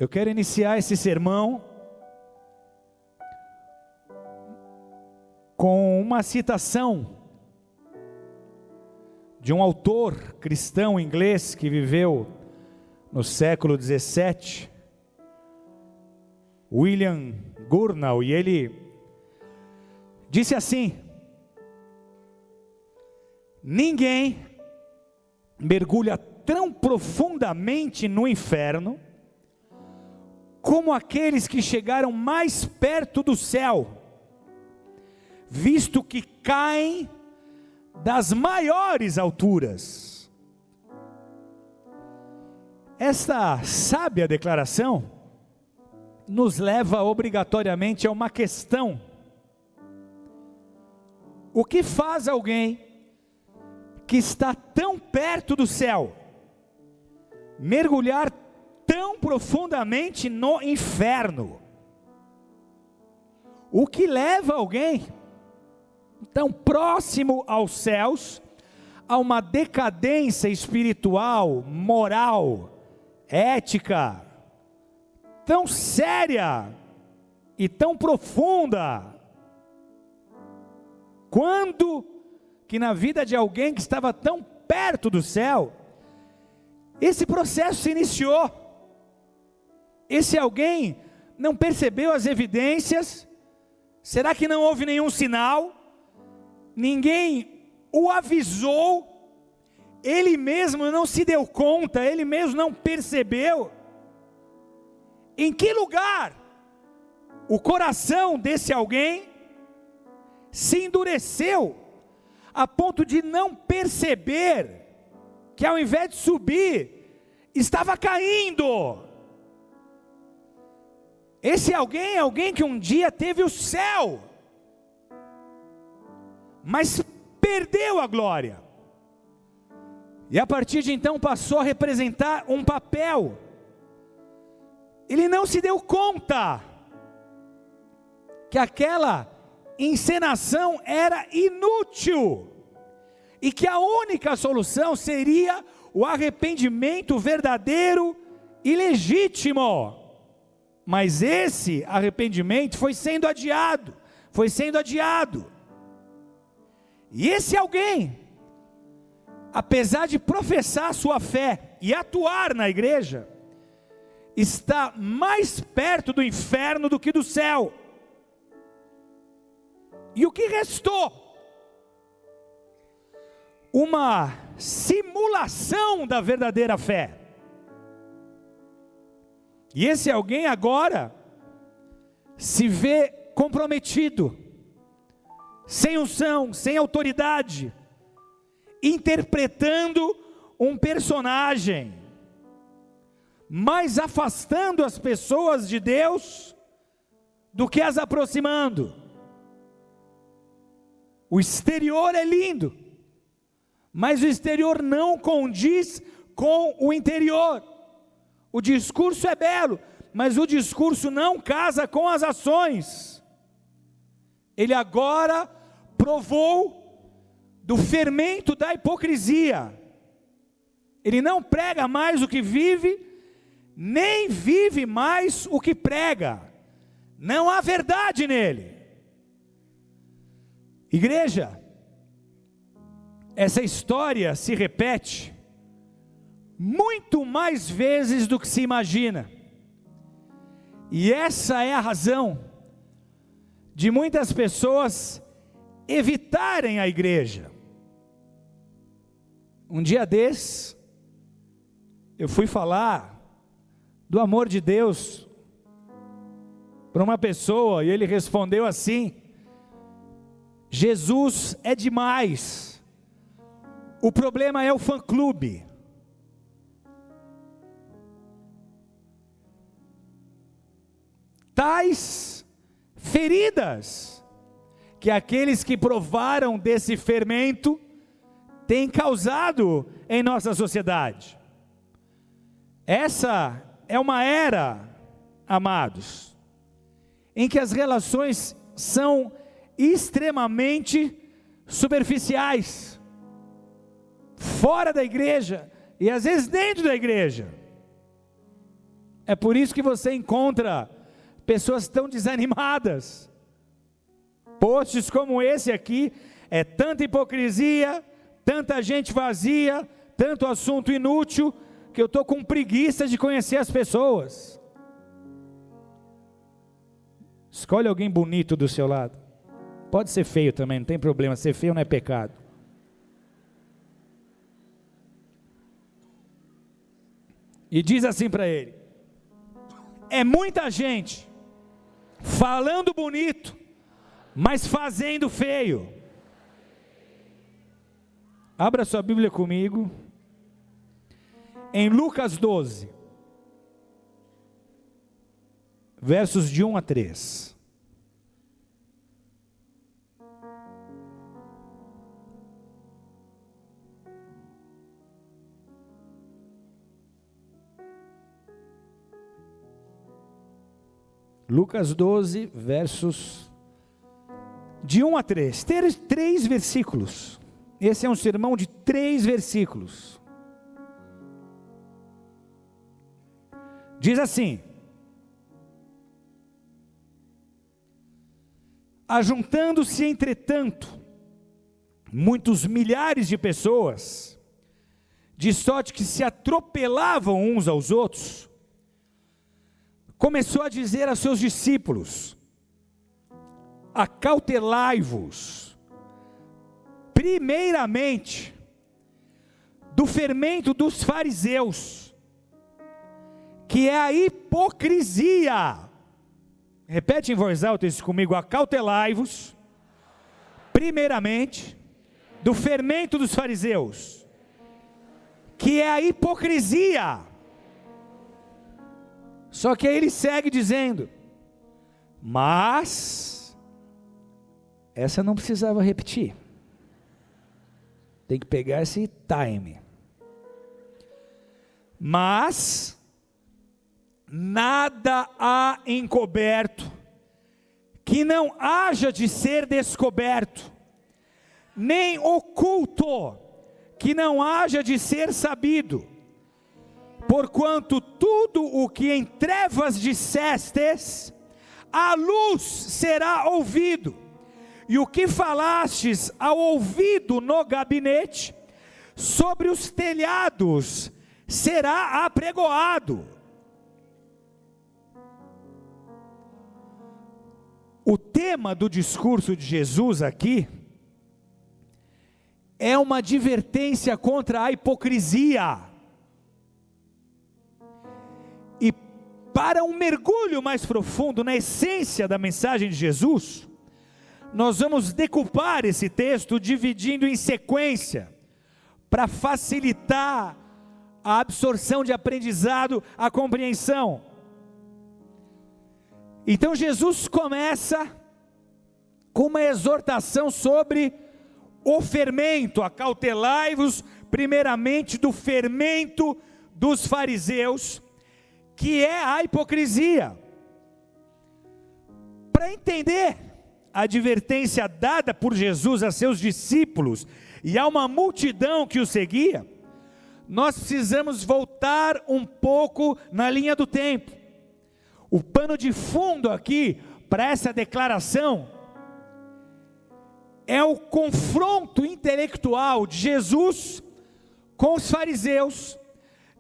Eu quero iniciar esse sermão com uma citação de um autor cristão inglês que viveu no século 17, William Gurnall, e ele disse assim: ninguém mergulha tão profundamente no inferno como aqueles que chegaram mais perto do céu, visto que caem das maiores alturas. Esta sábia declaração nos leva obrigatoriamente a uma questão: o que faz alguém que está tão perto do céu mergulhar tão profundamente no inferno? O que leva alguém tão próximo aos céus a uma decadência espiritual, moral, ética, tão séria e tão profunda? Quando que na vida de alguém que estava tão perto do céu, esse processo se iniciou? Esse alguém não percebeu as evidências? Será que não houve nenhum sinal? Ninguém o avisou? Ele mesmo não se deu conta? Ele mesmo não percebeu? Em que lugar o coração desse alguém se endureceu a ponto de não perceber que ao invés de subir, estava caindo? Esse alguém é alguém que um dia teve o céu, mas perdeu a glória, e a partir de então passou a representar um papel. Ele não se deu conta que aquela encenação era inútil, e que a única solução seria o arrependimento verdadeiro e legítimo. Mas esse arrependimento foi sendo adiado, e esse alguém, apesar de professar sua fé e atuar na igreja, está mais perto do inferno do que do céu. E o que restou? Uma simulação da verdadeira fé. E esse alguém agora se vê comprometido, sem unção, sem autoridade, interpretando um personagem, mais afastando as pessoas de Deus do que as aproximando. O exterior é lindo, mas o exterior não condiz com o interior. O discurso é belo, mas o discurso não casa com as ações. Ele agora provou do fermento da hipocrisia. Ele não prega mais o que vive, nem vive mais o que prega. Não há verdade nele. Igreja, essa história se repete muito mais vezes do que se imagina, e essa é a razão de muitas pessoas evitarem a igreja. Um dia desses, eu fui falar do amor de Deus para uma pessoa, e ele respondeu assim: Jesus é demais, o problema é o fã-clube. Tais feridas que aqueles que provaram desse fermento têm causado em nossa sociedade. Essa é uma era, amados, em que as relações são extremamente superficiais, fora da igreja e às vezes dentro da igreja. É por isso que você encontra pessoas tão desanimadas. Posts como esse aqui, é tanta hipocrisia, tanta gente vazia, tanto assunto inútil, que eu estou com preguiça de conhecer as pessoas. Escolhe alguém bonito do seu lado. Pode ser feio também, não tem problema, ser feio não é pecado. E diz assim para ele: é muita gente falando bonito, mas fazendo feio. Abra sua Bíblia comigo, em Lucas 12, versos de 1 a 3. Lucas 12, versos de 1 a 3. Três versículos. Esse é um sermão de 3 versículos. Diz assim: ajuntando-se, entretanto, muitos milhares de pessoas, de sorte que se atropelavam uns aos outros, começou a dizer a seus discípulos: acautelai-vos, primeiramente, do fermento dos fariseus, que é a hipocrisia. Repete em voz alta isso comigo: acautelai-vos, primeiramente, do fermento dos fariseus, que é a hipocrisia. Só que aí ele segue dizendo: mas, essa não precisava repetir, tem que pegar esse time. Mas, nada há encoberto, que não haja de ser descoberto, nem oculto, que não haja de ser sabido. Porquanto tudo o que em trevas dissestes, à luz será ouvido, e o que falastes ao ouvido no gabinete, sobre os telhados será apregoado. O tema do discurso de Jesus aqui é uma advertência contra a hipocrisia. E para um mergulho mais profundo na essência da mensagem de Jesus, nós vamos decupar esse texto dividindo em sequência, para facilitar a absorção de aprendizado, a compreensão. Então Jesus começa com uma exortação sobre o fermento: acautelai-vos primeiramente do fermento dos fariseus, que é a hipocrisia. Para entender a advertência dada por Jesus a seus discípulos e a uma multidão que o seguia, nós precisamos voltar um pouco na linha do tempo. O pano de fundo aqui para essa declaração é o confronto intelectual de Jesus com os fariseus,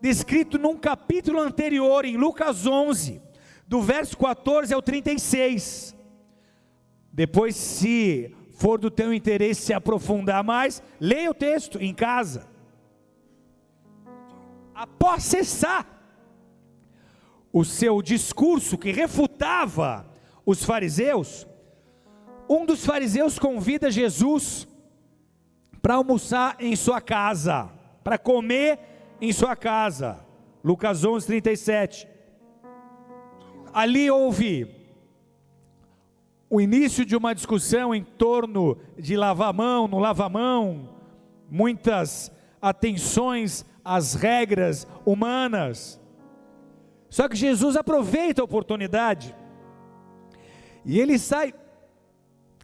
descrito num capítulo anterior, em Lucas 11, do verso 14 ao 36. Depois, se for do teu interesse se aprofundar mais, leia o texto em casa. Após cessar o seu discurso que refutava os fariseus, um dos fariseus convida Jesus para almoçar em sua casa, para comer em sua casa. Lucas 11, 37. Ali houve o início de uma discussão em torno de lavar a mão, não lavar a mão, muitas atenções às regras humanas. Só que Jesus aproveita a oportunidade e ele sai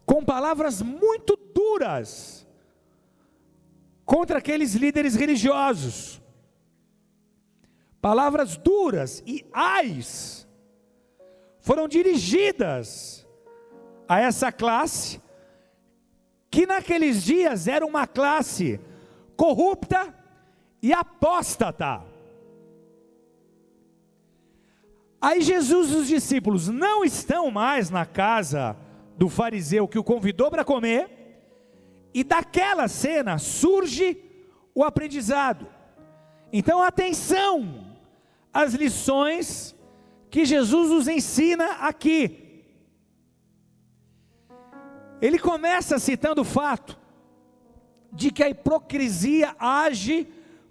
com palavras muito duras contra aqueles líderes religiosos. palavras duras e ais foram dirigidas a essa classe, que naqueles dias era uma classe corrupta e apóstata. Aí Jesus e os discípulos não estão mais na casa do fariseu que o convidou para comer, e daquela cena surge o aprendizado. Então atenção às lições que Jesus nos ensina aqui. Ele começa citando o fato de que a hipocrisia age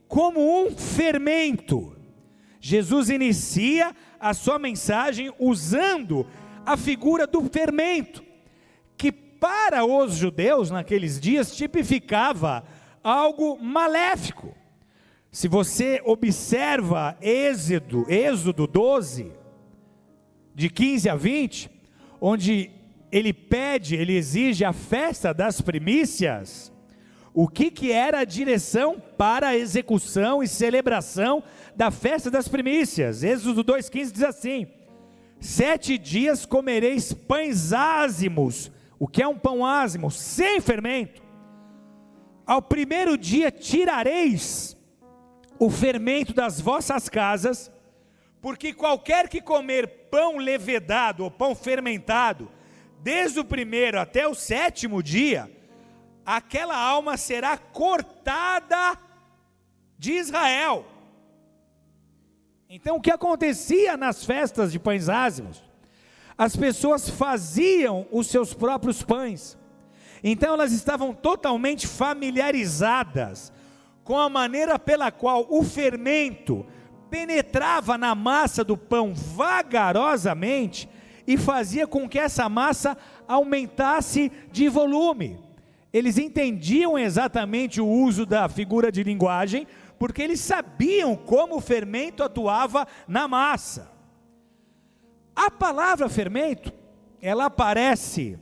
como um fermento. Jesus inicia a sua mensagem usando a figura do fermento, que para os judeus naqueles dias tipificava algo maléfico. Se você observa Êxodo 12, de 15 a 20, onde ele exige a festa das primícias, o que era a direção para a execução e celebração da festa das primícias? Êxodo 2,15 diz assim: 7 dias comereis pães ázimos. O que é um pão ázimo? Sem fermento. Ao primeiro dia tirareis o fermento das vossas casas, porque qualquer que comer pão levedado ou pão fermentado, desde o primeiro até o 7º dia, aquela alma será cortada de Israel. Então o que acontecia nas festas de pães ázimos? As pessoas faziam os seus próprios pães, então elas estavam totalmente familiarizadas com a maneira pela qual o fermento penetrava na massa do pão vagarosamente e fazia com que essa massa aumentasse de volume. Eles entendiam exatamente o uso da figura de linguagem, porque eles sabiam como o fermento atuava na massa. A palavra fermento, ela aparece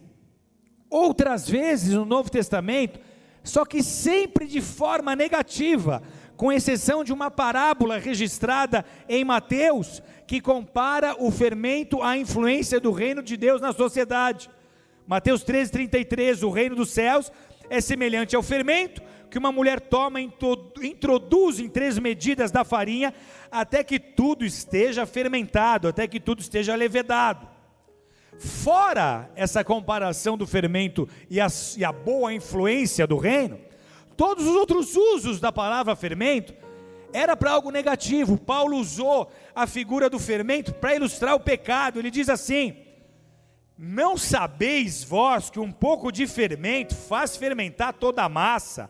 outras vezes no Novo Testamento, só que sempre de forma negativa, com exceção de uma parábola registrada em Mateus, que compara o fermento à influência do reino de Deus na sociedade. Mateus 13:33, o reino dos céus é semelhante ao fermento, que uma mulher toma e introduz em 3 medidas da farinha, até que tudo esteja fermentado, até que tudo esteja levedado. Fora essa comparação do fermento e a boa influência do reino, todos os outros usos da palavra fermento era para algo negativo. Paulo usou a figura do fermento para ilustrar o pecado. Ele diz assim: não sabeis vós que um pouco de fermento faz fermentar toda a massa?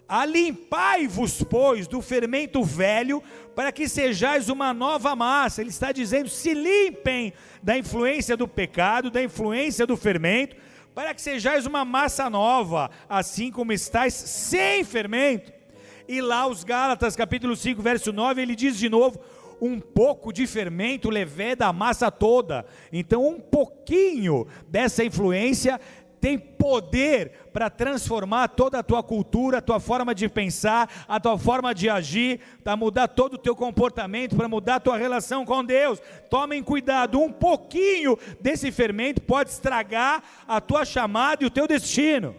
Alimpai-vos, pois, do fermento velho, para que sejais uma nova massa. Ele está dizendo: se limpem da influência do pecado, da influência do fermento, para que sejais uma massa nova, assim como estáis sem fermento. E lá os Gálatas capítulo 5 verso 9, ele diz de novo: um pouco de fermento leveda a massa toda. Então um pouquinho dessa influência tem poder para transformar toda a tua cultura, a tua forma de pensar, a tua forma de agir, para mudar todo o teu comportamento, para mudar a tua relação com Deus. Tomem cuidado, um pouquinho desse fermento pode estragar a tua chamada e o teu destino.